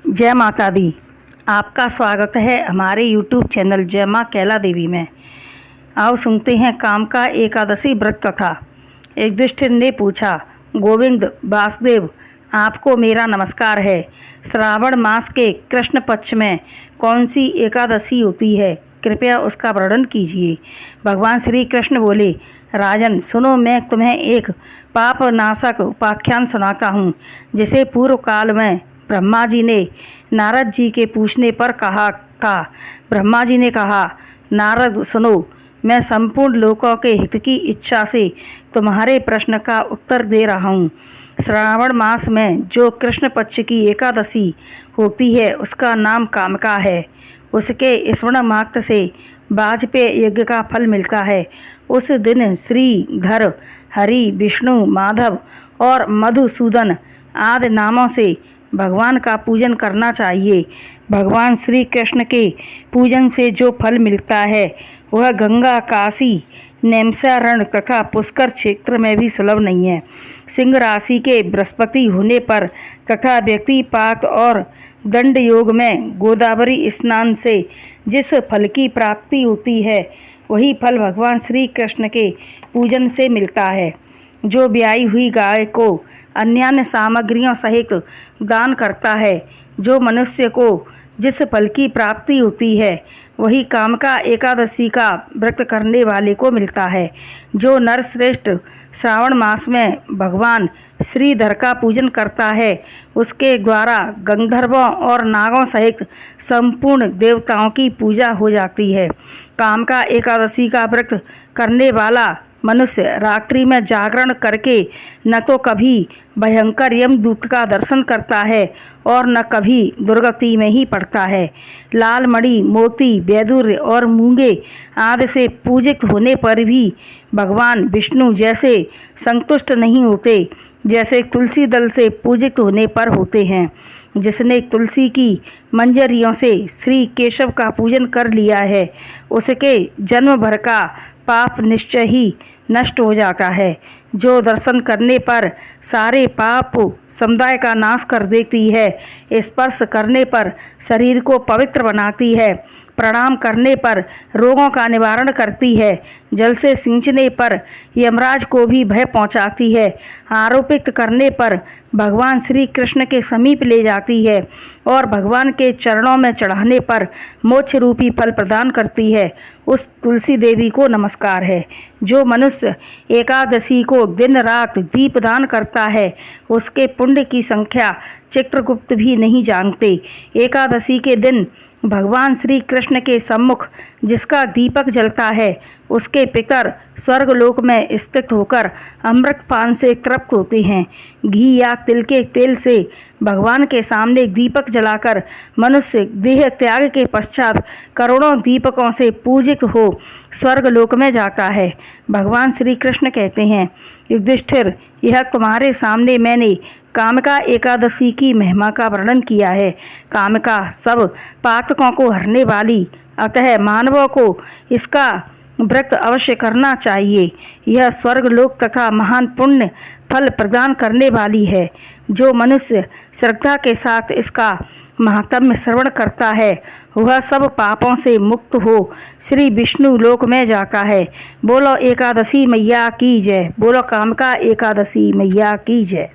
जय माता दी। आपका स्वागत है हमारे YouTube चैनल जय माँ कैला देवी में। आओ सुनते हैं कामका एकादशी व्रत कथा। युधिष्ठिर ने पूछा, गोविंद वासुदेव, आपको मेरा नमस्कार है। श्रावण मास के कृष्ण पक्ष में कौन सी एकादशी होती है, कृपया उसका वर्णन कीजिए। भगवान श्री कृष्ण बोले, राजन सुनो, मैं तुम्हें एक पाप नाशक उपाख्यान सुनाता हूँ, जिसे पूर्व काल में ब्रह्मा जी ने नारद जी के पूछने पर कहा था। ब्रह्मा जी ने कहा, नारद सुनो, मैं संपूर्ण लोकों के हित की इच्छा से तुम्हारे प्रश्न का उत्तर दे रहा हूँ। श्रावण मास में जो कृष्ण पक्ष की एकादशी होती है उसका नाम कामका है। उसके स्मरण मात्र से वाजपेय यज्ञ का फल मिलता है। उस दिन श्रीधर, हरि, विष्णु, माधव और मधुसूदन आदि नामों से भगवान का पूजन करना चाहिए। भगवान श्री कृष्ण के पूजन से जो फल मिलता है वह गंगा, काशी, नैमिषारण्य तथा पुष्कर क्षेत्र में भी सुलभ नहीं है। सिंह राशि के बृहस्पति होने पर तथा व्यक्ति पात और दंड योग में गोदावरी स्नान से जिस फल की प्राप्ति होती है वही फल भगवान श्री कृष्ण के पूजन से मिलता है। जो ब्याई हुई गाय को अन्यान्य सामग्रियों सहित दान करता है, जो मनुष्य को जिस फल की प्राप्ति होती है वही कामका एकादशी का व्रत करने वाले को मिलता है। जो नरश्रेष्ठ श्रावण मास में भगवान श्रीधर का पूजन करता है उसके द्वारा गंधर्वों और नागों सहित संपूर्ण देवताओं की पूजा हो जाती है। कामका एकादशी का व्रत करने वाला मनुष्य रात्रि में जागरण करके न तो कभी भयंकर यमदूत का दर्शन करता है और न कभी दुर्गति में ही पड़ता है। लाल मणि, मोती, वैदुर्य और मूंगे आदि से पूजित होने पर भी भगवान विष्णु जैसे संतुष्ट नहीं होते जैसे तुलसी दल से पूजित होने पर होते हैं। जिसने तुलसी की मंजरियों से श्री केशव का पूजन कर लिया है उसके जन्म भर का पाप निश्चय ही नष्ट हो जाता है। जो दर्शन करने पर सारे पाप समुदाय का नाश कर देती है, स्पर्श करने पर शरीर को पवित्र बनाती है, प्रणाम करने पर रोगों का निवारण करती है, जल से सींचने पर यमराज को भी भय पहुंचाती है, आरोपित करने पर भगवान श्री कृष्ण के समीप ले जाती है और भगवान के चरणों में चढ़ाने पर मोक्ष रूपी फल प्रदान करती है, उस तुलसी देवी को नमस्कार है। जो मनुष्य एकादशी को दिन रात दीपदान करता है उसके पुण्य की संख्या चित्रगुप्त भी नहीं जानते। एकादशी के दिन भगवान श्री कृष्ण के सम्मुख जिसका दीपक जलता है उसके पितर स्वर्गलोक में स्थित होकर अमृत पान से तृप्त होते हैं। घी या तिल के तेल से भगवान के सामने दीपक जलाकर मनुष्य देह त्याग के पश्चात करोड़ों दीपकों से पूजित हो स्वर्गलोक में जाता है। भगवान श्री कृष्ण कहते हैं, युधिष्ठिर, यह तुम्हारे सामने मैंने कामका एकादशी की महिमा का वर्णन किया है। कामका सब पातकों को हरने वाली, अतः मानवों को इसका व्रत अवश्य करना चाहिए। यह स्वर्गलोक तथा महान पुण्य फल प्रदान करने वाली है। जो मनुष्य श्रद्धा के साथ इसका महात्म्य श्रवण करता है वह सब पापों से मुक्त हो श्री विष्णु लोक में जाता है। बोलो एकादशी मैया की जय। बोलो कामका एकादशी मैया की जय।